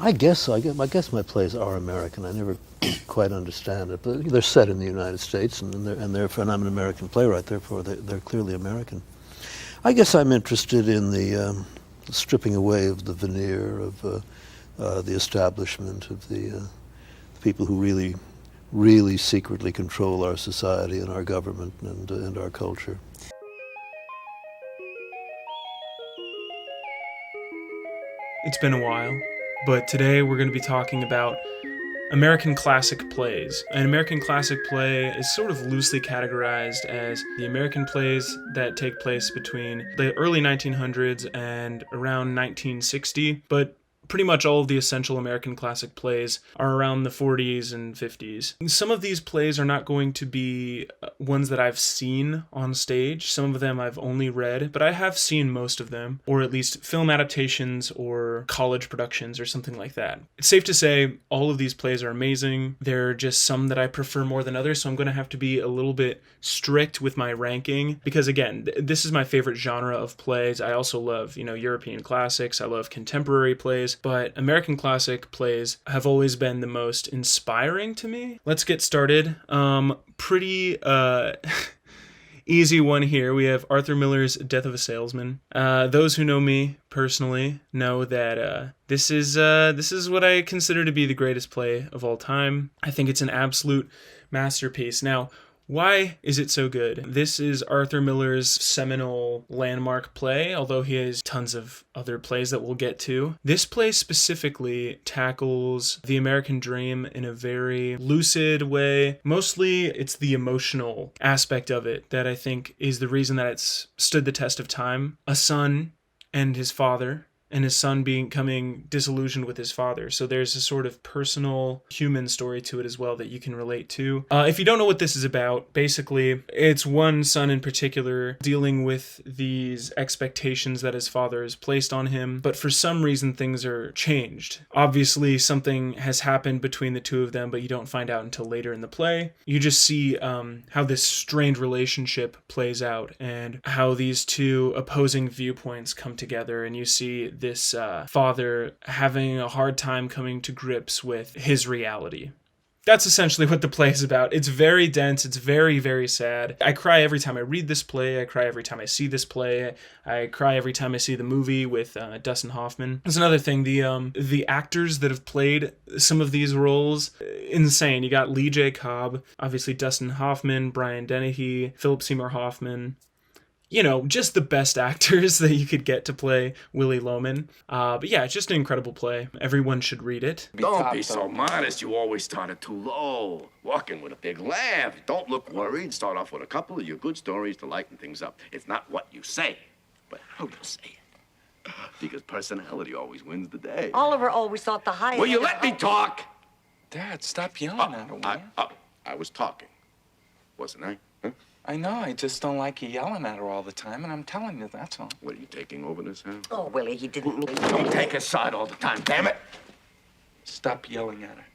I guess my plays are American. I never quite understand it, but they're set in the United States, and therefore, and I'm an American playwright, therefore they're clearly American. I guess I'm interested in the stripping away of the veneer of the establishment, of the people who really secretly control our society and our government and our culture. It's been a while, but today we're going to be talking about American classic plays. An American classic play is sort of loosely categorized as the American plays that take place between the early 1900s and around 1960, but pretty much all of the essential American classic plays are around the 40s and 50s. Some of these plays are not going to be ones that I've seen on stage. Some of them I've only read, but I have seen most of them, or at least film adaptations or college productions or something like that. It's safe to say all of these plays are amazing. There are just some that I prefer more than others, so I'm going to have to be a little bit strict with my ranking because, again, this is my favorite genre of plays. I also love, European classics. I love contemporary plays. But American classic plays have always been the most inspiring to me. Let's get started. Pretty easy one here. We have Arthur Miller's Death of a Salesman. Those who know me personally know that this is what I consider to be the greatest play of all time. I think it's an absolute masterpiece. Now, why is it so good? This is Arthur Miller's seminal landmark play, although he has tons of other plays that we'll get to. This play specifically tackles the American dream in a very lucid way. Mostly it's the emotional aspect of it that I think is the reason that it's stood the test of time. A son and his father, and his son becoming disillusioned with his father. So there's a sort of personal human story to it as well that you can relate to. If you don't know what this is about, basically it's one son in particular dealing with these expectations that his father has placed on him, but for some reason things are changed. Obviously something has happened between the two of them, but you don't find out until later in the play. You just see how this strained relationship plays out and how these two opposing viewpoints come together, and you see this father having a hard time coming to grips with his reality. That's essentially what the play is about. It's very dense. It's very, very sad. I cry every time I read this play. I cry every time I see this play. I cry every time I see the movie with Dustin Hoffman. That's another thing. The actors that have played some of these roles, insane. You got Lee J. Cobb, obviously Dustin Hoffman, Brian Dennehy, Philip Seymour Hoffman. Just the best actors that you could get to play Willy Loman. But yeah, it's just an incredible play. Everyone should read it. Don't be so modest. You always started too low. Walk in with a big laugh. Don't look worried. Start off with a couple of your good stories to lighten things up. It's not what you say, but how you say it. Because personality always wins the day. Oliver always thought the highest... Will you let me talk? Dad, stop yelling at her. I was talking, wasn't I? Huh? I know, I just don't like you yelling at her all the time, and I'm telling you, that's all. What, are you taking over this house? Oh, Willie, he didn't mean... Don't take his side all the time, damn it! Stop yelling at her.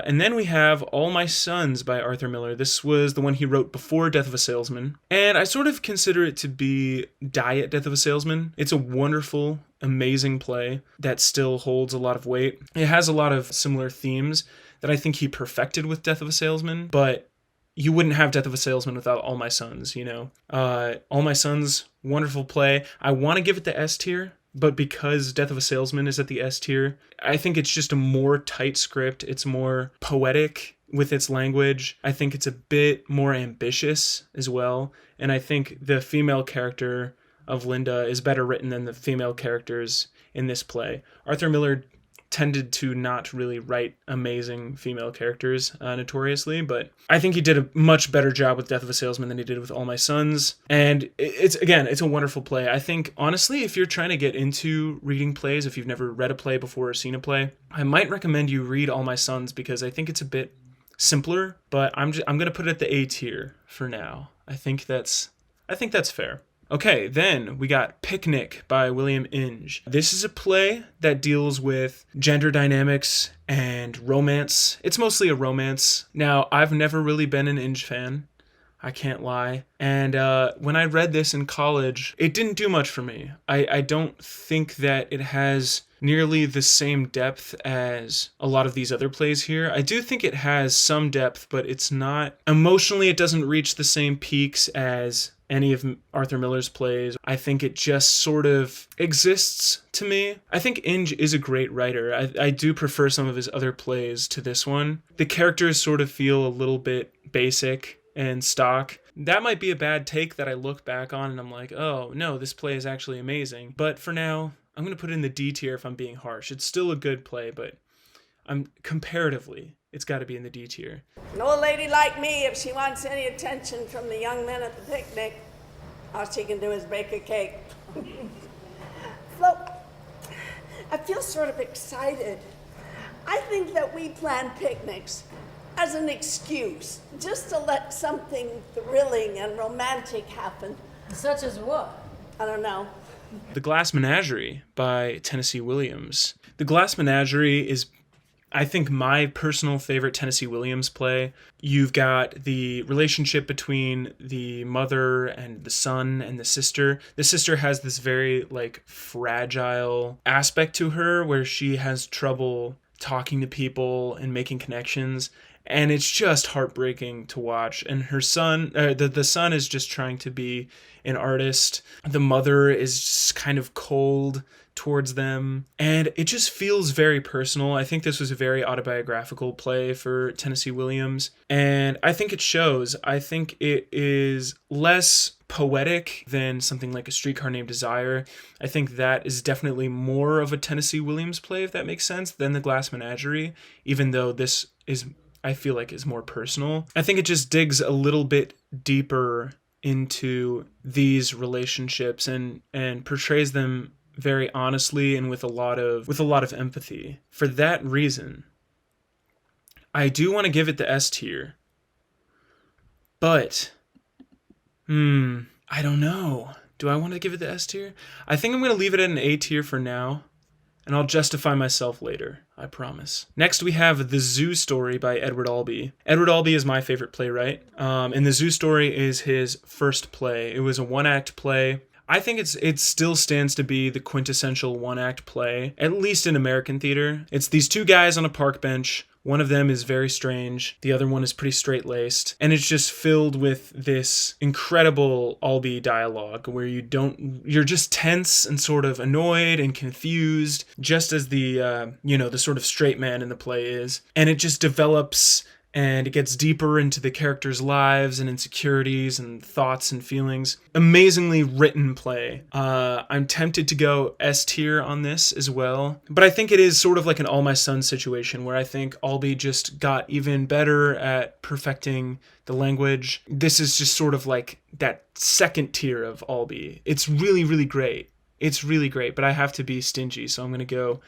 And then we have All My Sons by Arthur Miller. This was the one he wrote before Death of a Salesman. And I sort of consider it to be Diet Death of a Salesman. It's a wonderful, amazing play that still holds a lot of weight. It has a lot of similar themes that I think he perfected with Death of a Salesman, but you wouldn't have Death of a Salesman without All My Sons, All My Sons, wonderful play. I want to give it the S tier, but because Death of a Salesman is at the S tier, I think it's just a more tight script. It's more poetic with its language. I think it's a bit more ambitious as well. And I think the female character of Linda is better written than the female characters in this play. Arthur Miller tended to not really write amazing female characters notoriously, but I think he did a much better job with Death of a Salesman than he did with All My Sons. And it's a wonderful play. I think, honestly, if you're trying to get into reading plays, if you've never read a play before or seen a play, I might recommend you read All My Sons because I think it's a bit simpler, but I'm going to put it at the A tier for now. I think that's fair. Okay, then we got Picnic by William Inge. This is a play that deals with gender dynamics and romance. It's mostly a romance. Now, I've never really been an Inge fan. I can't lie. And when I read this in college, it didn't do much for me. I don't think that it has nearly the same depth as a lot of these other plays here. I do think it has some depth, but it's not... Emotionally, it doesn't reach the same peaks as any of Arthur Miller's plays. I think it just sort of exists to me. I think Inge is a great writer. I do prefer some of his other plays to this one. The characters sort of feel a little bit basic and stock. That might be a bad take that I look back on and I'm like, oh no, this play is actually amazing. But for now, I'm going to put it in the D tier if I'm being harsh. It's still a good play, but comparatively, it's got to be in the D tier. An old lady like me, if she wants any attention from the young men at the picnic, all she can do is bake a cake. Flo, I feel sort of excited. I think that we plan picnics as an excuse, just to let something thrilling and romantic happen. Such as what? I don't know. The Glass Menagerie by Tennessee Williams. The Glass Menagerie is, I think, my personal favorite Tennessee Williams play. You've got the relationship between the mother and the son and the sister. The sister has this very, like, fragile aspect to her where she has trouble talking to people and making connections. And it's just heartbreaking to watch. And her son, the son is just trying to be an artist. The mother is just kind of cold towards them. And it just feels very personal. I think this was a very autobiographical play for Tennessee Williams. And I think it shows. I think it is less poetic than something like A Streetcar Named Desire. I think that is definitely more of a Tennessee Williams play, if that makes sense, than The Glass Menagerie, even though this is... I feel like is more personal. I think it just digs a little bit deeper into these relationships and portrays them very honestly and with a lot of empathy. For that reason, I do want to give it the S tier. But I don't know. Do I want to give it the S tier? I think I'm going to leave it at an A tier for now. And I'll justify myself later, I promise. Next, we have The Zoo Story by Edward Albee. Edward Albee is my favorite playwright, and The Zoo Story is his first play. It was a one-act play. I think it still stands to be the quintessential one-act play, at least in American theater. It's these two guys on a park bench. One of them is very strange. The other one is pretty straight-laced. And it's just filled with this incredible Albee dialogue where you're just tense and sort of annoyed and confused, just as the sort of straight man in the play is. And it just develops and it gets deeper into the characters' lives and insecurities and thoughts and feelings. Amazingly written play. I'm tempted to go S tier on this as well, but I think it is sort of like an All My Sons situation where I think Albee just got even better at perfecting the language. This is just sort of like that second tier of Albee. It's really, really great. It's really great, but I have to be stingy, so I'm going to go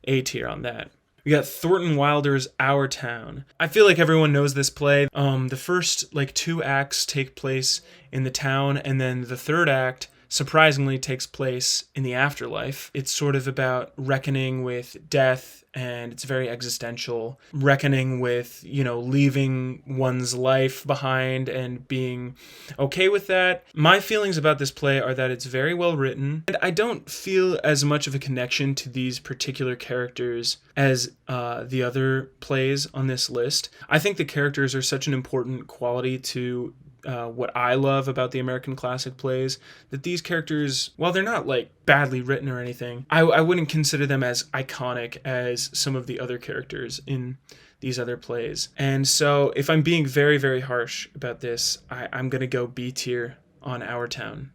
A tier on that. We got Thornton Wilder's Our Town. I feel like everyone knows this play. The first two acts take place in the town, and then the third act surprisingly takes place in the afterlife. It's sort of about reckoning with death, and it's very existential. Reckoning with, leaving one's life behind and being okay with that. My feelings about this play are that it's very well written, and I don't feel as much of a connection to these particular characters as the other plays on this list. I think the characters are such an important quality to what I love about the American classic plays, that these characters, while they're not badly written or anything, I wouldn't consider them as iconic as some of the other characters in these other plays. And so if I'm being very, very harsh about this, I'm going to go B tier on Our Town.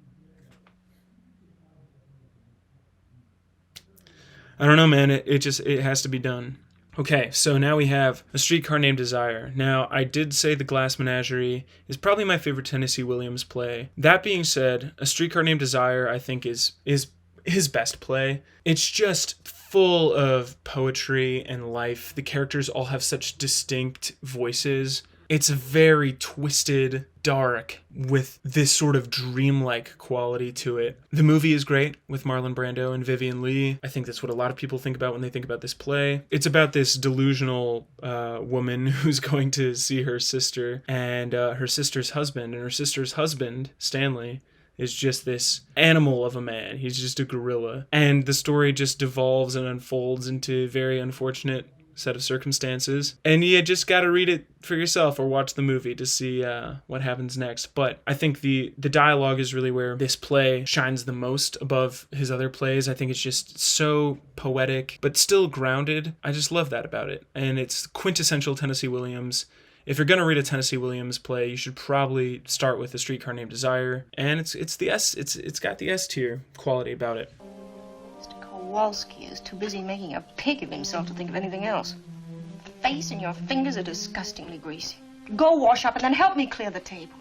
I don't know, man. It has to be done. Okay, so now we have A Streetcar Named Desire. Now, I did say The Glass Menagerie is probably my favorite Tennessee Williams play. That being said, A Streetcar Named Desire, I think, is his best play. It's just full of poetry and life. The characters all have such distinct voices. It's very twisted, dark, with this sort of dreamlike quality to it. The movie is great with Marlon Brando and Vivian Leigh. I think that's what a lot of people think about when they think about this play. It's about this delusional woman who's going to see her sister and her sister's husband. And her sister's husband, Stanley, is just this animal of a man. He's just a gorilla. And the story just devolves and unfolds into very unfortunate set of circumstances, and you just got to read it for yourself or watch the movie to see what happens next. But I think the dialogue is really where this play shines the most above his other plays. I think it's just so poetic but still grounded. I just love that about it, and it's quintessential Tennessee Williams. If you're gonna read a Tennessee Williams play, you should probably start with A Streetcar Named Desire, and it's got the S tier quality about it. Kowalski is too busy making a pig of himself to think of anything else. Your face and your fingers are disgustingly greasy. Go wash up and then help me clear the table.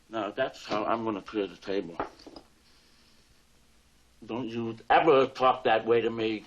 Now, that's how I'm going to clear the table. Don't you ever talk that way to me.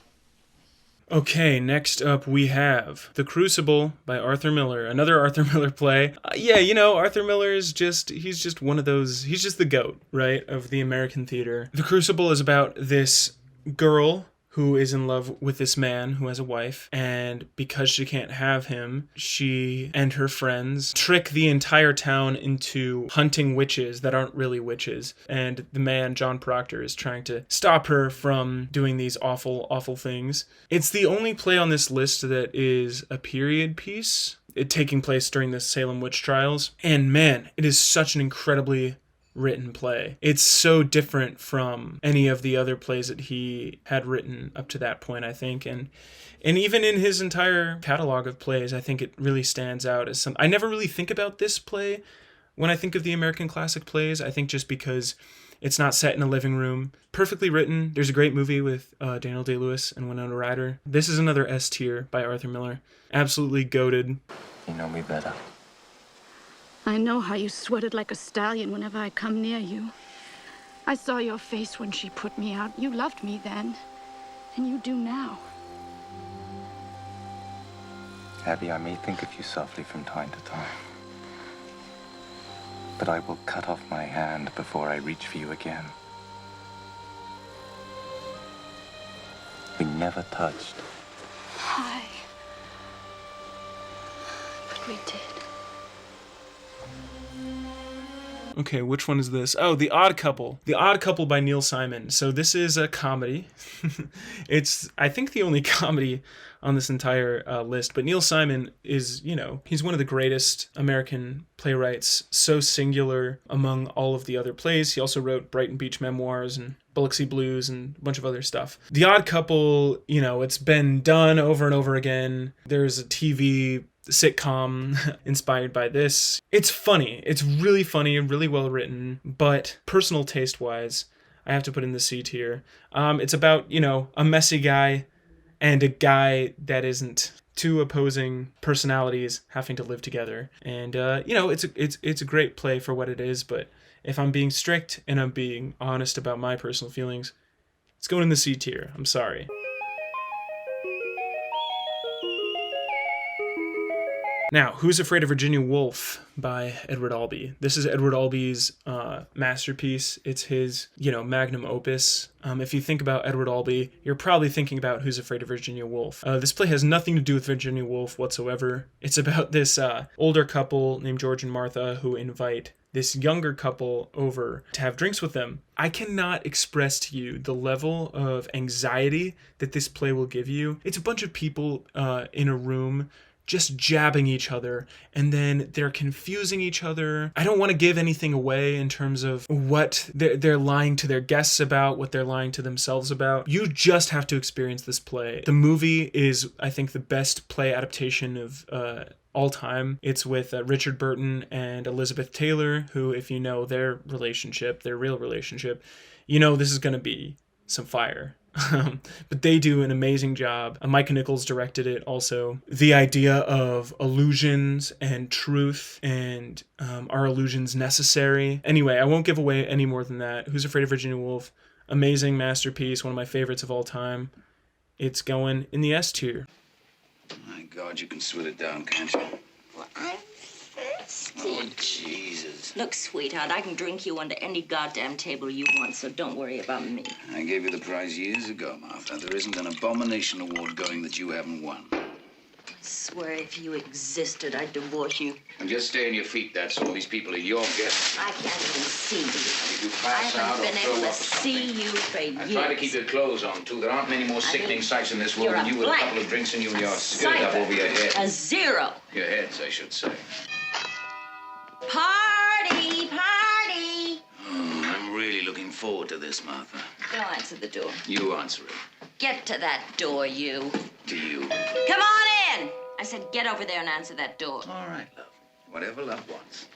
Okay, next up we have The Crucible by Arthur Miller, another Arthur Miller play. Arthur Miller is he's just one of those, he's just the GOAT, right, of the American theater. The Crucible is about this girl who is in love with this man who has a wife, and because she can't have him, she and her friends trick the entire town into hunting witches that aren't really witches, and the man, John Proctor, is trying to stop her from doing these awful, awful things. It's the only play on this list that is a period piece, it taking place during the Salem witch trials, and man, it is such an incredibly written play. It's so different from any of the other plays that he had written up to that point, I think, and even in his entire catalog of plays, I think it really stands out as I never really think about this play when I think of the American classic plays. I think just because it's not set in a living room, perfectly written. There's a great movie with Daniel Day-Lewis and Winona Ryder. This is another S tier by Arthur Miller. Absolutely goated. You know me better. I know how you sweated like a stallion whenever I come near you. I saw your face when she put me out. You loved me then, and you do now. Abby, I may think of you softly from time to time, but I will cut off my hand before I reach for you again. We never touched. Hi. But we did. Okay, which one is this? Oh, The Odd Couple. The Odd Couple by Neil Simon. So this is a comedy. It's, I think, the only comedy on this entire list. But Neil Simon is, he's one of the greatest American playwrights, so singular among all of the other plays. He also wrote Brighton Beach Memoirs and Biloxi Blues and a bunch of other stuff. The Odd Couple, it's been done over and over again. There's a TV sitcom inspired by this. It's funny. It's really funny and really well written, but personal taste wise, I have to put in the C tier. It's about, a messy guy and a guy that isn't, two opposing personalities having to live together. And it's a great play for what it is, but if I'm being strict and I'm being honest about my personal feelings, it's going in the C tier. I'm sorry. Now, Who's Afraid of Virginia Woolf by Edward Albee. This is Edward Albee's masterpiece. It's his, magnum opus. If you think about Edward Albee, you're probably thinking about Who's Afraid of Virginia Woolf. This play has nothing to do with Virginia Woolf whatsoever. It's about this older couple named George and Martha who invite this younger couple over to have drinks with them. I cannot express to you the level of anxiety that this play will give you. It's a bunch of people in a room just jabbing each other, and then they're confusing each other. I don't want to give anything away in terms of what they're lying to their guests about, what they're lying to themselves about. You just have to experience this play. The movie is, I think, the best play adaptation of all time. It's with Richard Burton and Elizabeth Taylor, who, if you know their relationship, their real relationship, this is going to be some fire. But they do an amazing job. Mike Nichols directed it also. The idea of illusions and truth, and are illusions necessary? Anyway, I won't give away any more than that. Who's Afraid of Virginia Woolf? Amazing masterpiece, one of my favorites of all time. It's going in the S tier. My God, you can sweat it down, can't you? Well, I'm thirsty. Oh, Jesus. Look, sweetheart, I can drink you under any goddamn table you want, so don't worry about me. I gave you the prize years ago, Martha. There isn't an abomination award going that you haven't won. I swear if you existed, I'd divorce you. And just stay on your feet, that's all. These people are your guests. I can't even see you. If you I pass out haven't or been throw able to up see something. you for years. And try to keep your clothes on, too. There aren't many more sickening sights in this world You're than a you with a blank. couple of drinks in you and your A skirt up cipher. over your head. A zero. Your heads, I should say. Party, party. I'm really looking forward to this, Martha. Don't answer the door. You answer it. Get to that door, you. To you. Come on in. I said get over there and answer that door. All right, love. Whatever love wants.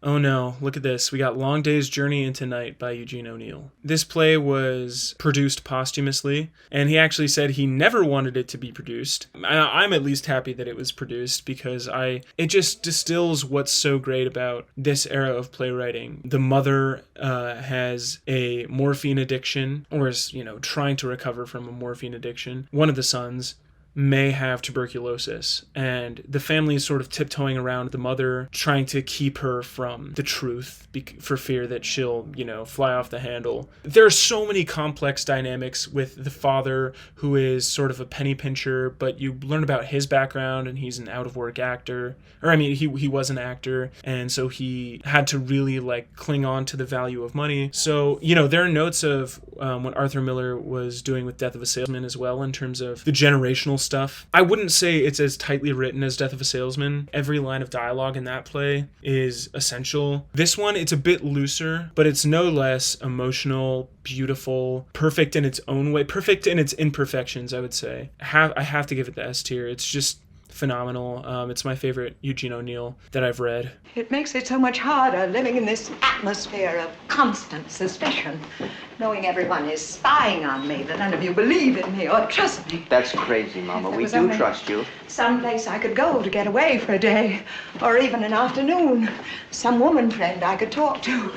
Oh no, look at this. We got Long Day's Journey into Night by Eugene O'Neill. This play was produced posthumously, and he actually said he never wanted it to be produced. I'm at least happy that it was produced, because it just distills what's so great about this era of playwriting. The mother has a morphine addiction, or is, trying to recover from a morphine addiction. One of the sons may have tuberculosis, and the family is sort of tiptoeing around the mother, trying to keep her from the truth for fear that she'll, fly off the handle. There are so many complex dynamics with the father, who is sort of a penny pincher, but you learn about his background, and he's an out-of-work actor. He was an actor, and so he had to really, cling on to the value of money. So, there are notes of what Arthur Miller was doing with Death of a Salesman as well, in terms of the generational stuff. I wouldn't say it's as tightly written as Death of a Salesman. Every line of dialogue in that play is essential. This one, it's a bit looser, but it's no less emotional, beautiful, perfect in its own way, perfect in its imperfections, I would say. I have to give it the S tier. It's just phenomenal. It's my favorite Eugene O'Neill that I've read. It makes it so much harder living in this atmosphere of constant suspicion, knowing everyone is spying on me, that none of you believe in me or trust me. That's crazy, Mama. If there We was do only trust you. Someplace I could go to get away for a day, or even an afternoon. Some woman friend I could talk to.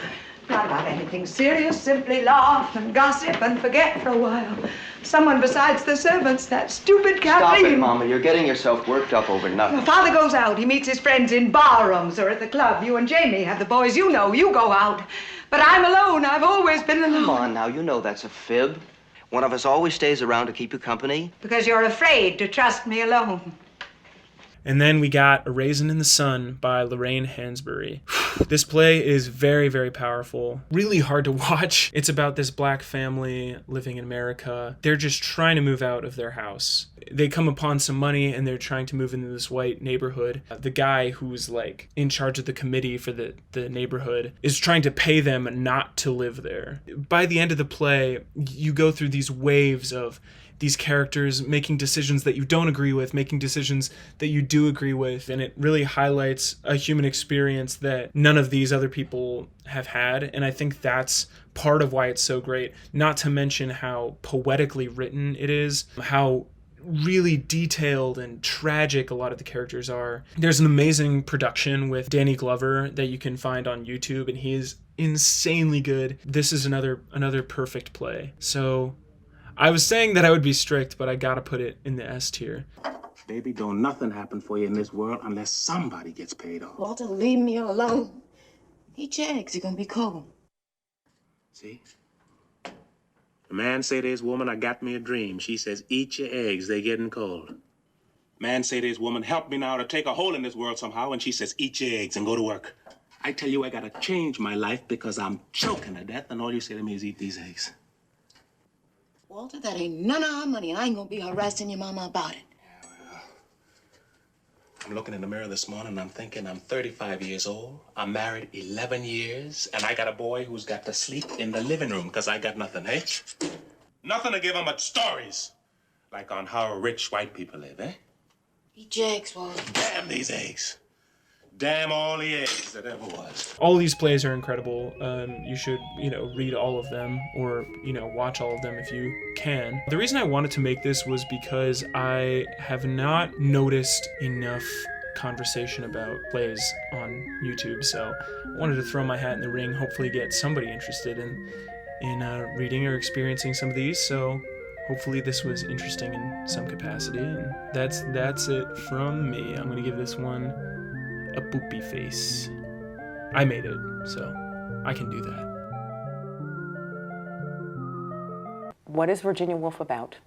Not about anything serious, simply laugh and gossip and forget for a while. Someone besides the servants, that stupid Kathleen. Stop it, Mama. You're getting yourself worked up over nothing. My father goes out. He meets his friends in barrooms or at the club. You and Jamie have the boys. You go out. But I'm alone. I've always been alone. Come on now. You know that's a fib. One of us always stays around to keep you company. Because you're afraid to trust me alone. And then we got A Raisin in the Sun by Lorraine Hansberry. This play is very, very powerful. Really hard to watch. It's about this black family living in America. They're just trying to move out of their house. They come upon some money and they're trying to move into this white neighborhood. The guy who's in charge of the committee for the neighborhood is trying to pay them not to live there. By the end of the play, you go through these waves of these characters making decisions that you don't agree with, making decisions that you do agree with, and it really highlights a human experience that none of these other people have had, and I think that's part of why it's so great. Not to mention how poetically written it is, how really detailed and tragic a lot of the characters are. There's an amazing production with Danny Glover that you can find on YouTube, and he is insanely good. This is another perfect play. So I was saying that I would be strict, but I gotta put it in the S tier. Baby, don't nothing happen for you in this world unless somebody gets paid off. Walter, leave me alone. Eat your eggs, you're gonna be cold. See? The man say to his woman, I got me a dream. She says, eat your eggs, they getting cold. Man say to his woman, help me now to take a hole in this world somehow, and she says, eat your eggs and go to work. I tell you, I gotta change my life because I'm choking to death, and all you say to me is eat these eggs. Walter, that ain't none of our money, and I ain't gonna be harassing your mama about it. I'm looking in the mirror this morning and I'm thinking I'm 35 years old. I'm married 11 years and I got a boy who's got to sleep in the living room because I got nothing, eh? Nothing to give him but stories. Like on how rich white people live, eh? Eat your eggs, Walter. Damn these eggs. damn all the eggs that ever was. All these plays are incredible. You should, read all of them or, watch all of them if you can. The reason I wanted to make this was because I have not noticed enough conversation about plays on YouTube, so I wanted to throw my hat in the ring, hopefully get somebody interested in reading or experiencing some of these. So hopefully this was interesting in some capacity, and that's it from me. I'm gonna give this one a boopy face. I made it, so I can do that. What is Virginia Woolf about?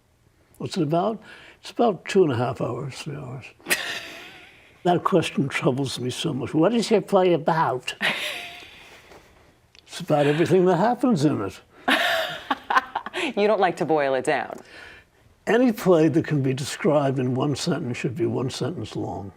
What's it about? It's about 2.5 hours, 3 hours. That question troubles me so much. What is your play about? It's about everything that happens in it. You don't like to boil it down. Any play that can be described in one sentence should be one sentence long.